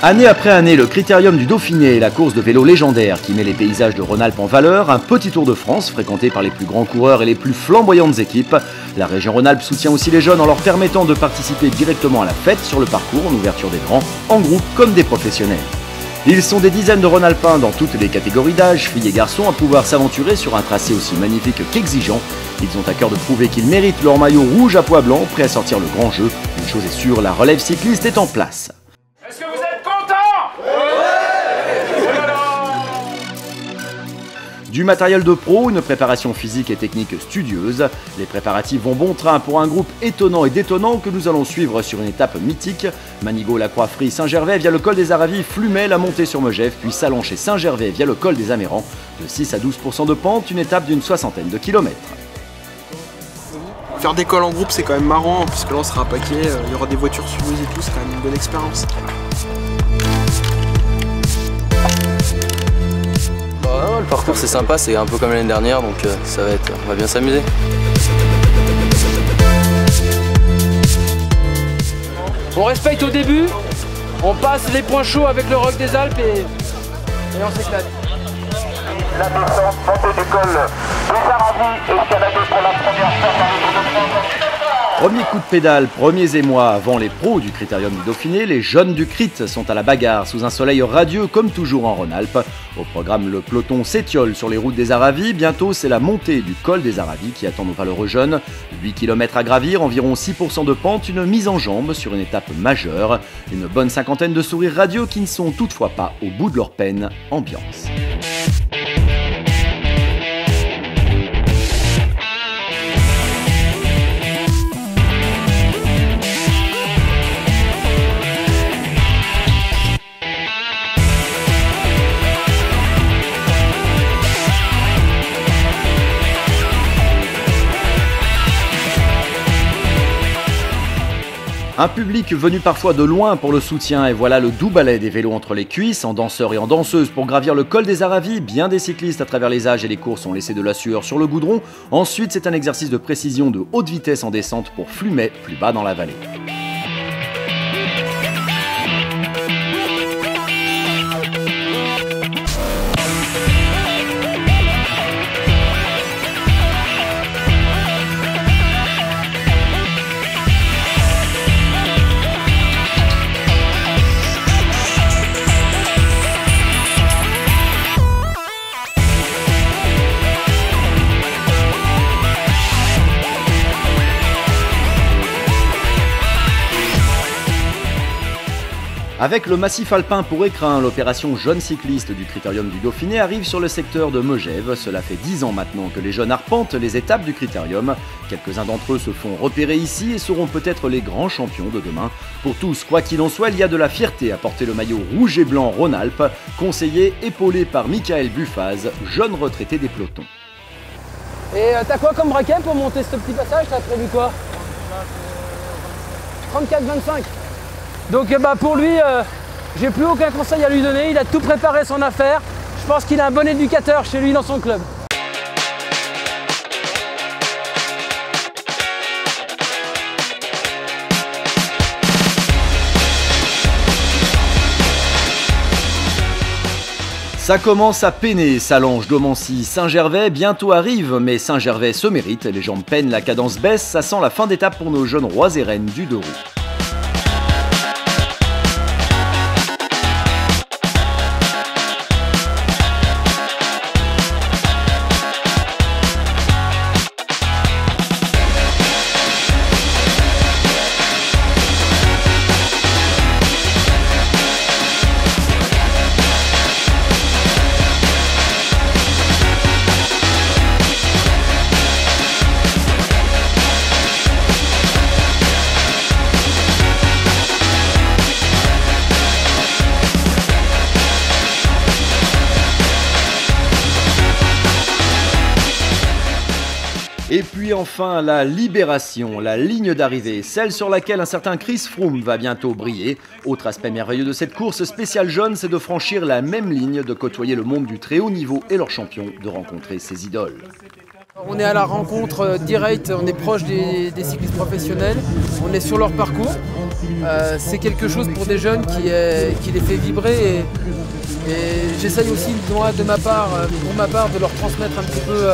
Année après année, le Critérium du Dauphiné est la course de vélo légendaire qui met les paysages de Rhône-Alpes en valeur, un petit Tour de France fréquenté par les plus grands coureurs et les plus flamboyantes équipes. La région Rhône-Alpes soutient aussi les jeunes en leur permettant de participer directement à la fête sur le parcours en ouverture des rangs, en groupe comme des professionnels. Ils sont des dizaines de Rhône-Alpins dans toutes les catégories d'âge, filles et garçons, à pouvoir s'aventurer sur un tracé aussi magnifique qu'exigeant. Ils ont à cœur de prouver qu'ils méritent leur maillot rouge à pois blanc, prêt à sortir le grand jeu. Une chose est sûre, la relève cycliste est en place. Est-ce que vous êtes contents? Ouais! Du matériel de pro, une préparation physique et technique studieuse. Les préparatifs vont bon train pour un groupe étonnant et détonnant que nous allons suivre sur une étape mythique. Manigot, La Croix-Frie, Saint-Gervais via le col des Aravis, Flumet, la montée sur Megève, puis Salon chez Saint-Gervais via le col des Amérans. De 6 à 12% de pente, une étape d'une soixantaine de kilomètres. Faire des cols en groupe, c'est quand même marrant, puisque là on sera à paquet, il y aura des voitures suiveuses et tout, c'est quand même une bonne expérience. Le parcours c'est sympa, c'est un peu comme l'année dernière, donc on va bien s'amuser. On respecte au début, on passe les points chauds avec le roc des Alpes et on s'éclate. La descente, montée du col des Aravis, escaladée pour la première fois par le groupe de Premier coup de pédale, premiers émois avant les pros du Critérium du Dauphiné, les jeunes du CRIT sont à la bagarre sous un soleil radieux comme toujours en Rhône-Alpes. Au programme, le peloton s'étiole sur les routes des Aravis. Bientôt, c'est la montée du col des Aravis qui attend nos valeureux jeunes. 8 km à gravir, environ 6% de pente, une mise en jambe sur une étape majeure. Une bonne cinquantaine de sourires radieux qui ne sont toutefois pas au bout de leur peine. Ambiance. Un public venu parfois de loin pour le soutien, et voilà le doux ballet des vélos entre les cuisses, en danseurs et en danseuses pour gravir le col des Aravis. Bien des cyclistes à travers les âges et les courses ont laissé de la sueur sur le goudron. Ensuite, c'est un exercice de précision de haute vitesse en descente pour Flumet, plus bas dans la vallée. Avec le massif alpin pour écrin, l'opération Jeunes cyclistes du Critérium du Dauphiné arrive sur le secteur de Megève. Cela fait 10 ans maintenant que les jeunes arpentent les étapes du Critérium. Quelques-uns d'entre eux se font repérer ici et seront peut-être les grands champions de demain. Pour tous, quoi qu'il en soit, il y a de la fierté à porter le maillot rouge et blanc Rhône-Alpes, conseillé, épaulé par Michael Buffaz, jeune retraité des pelotons. Et t'as quoi comme braquet pour monter ce petit passage? T'as prévu quoi? 34-25. Donc pour lui, j'ai plus aucun conseil à lui donner, il a tout préparé son affaire. Je pense qu'il a un bon éducateur chez lui dans son club. Ça commence à peiner, Salange, Domancy, Saint-Gervais bientôt arrive, mais Saint-Gervais se mérite, les jambes peinent, la cadence baisse, ça sent la fin d'étape pour nos jeunes rois et reines du deux roues. Et puis enfin, la libération, la ligne d'arrivée, celle sur laquelle un certain Chris Froome va bientôt briller. Autre aspect merveilleux de cette course spéciale jeune, c'est de franchir la même ligne, de côtoyer le monde du très haut niveau et leurs champions, de rencontrer ses idoles. On est à la rencontre directe, on est proche des cyclistes professionnels, on est sur leur parcours. c'est quelque chose pour des jeunes qui les fait vibrer et j'essaye aussi moi, pour ma part de leur transmettre un petit peu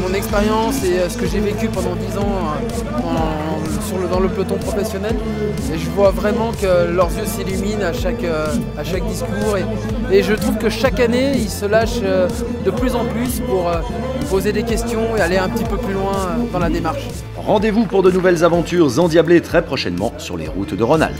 mon expérience et ce que j'ai vécu pendant 10 ans dans le peloton professionnel. Et je vois vraiment que leurs yeux s'illuminent à chaque discours et je trouve que chaque année ils se lâchent de plus en plus pour poser des questions et aller un petit peu plus loin dans la démarche. Rendez-vous pour de nouvelles aventures endiablées très prochainement sur les routes de Rhône-Alpes.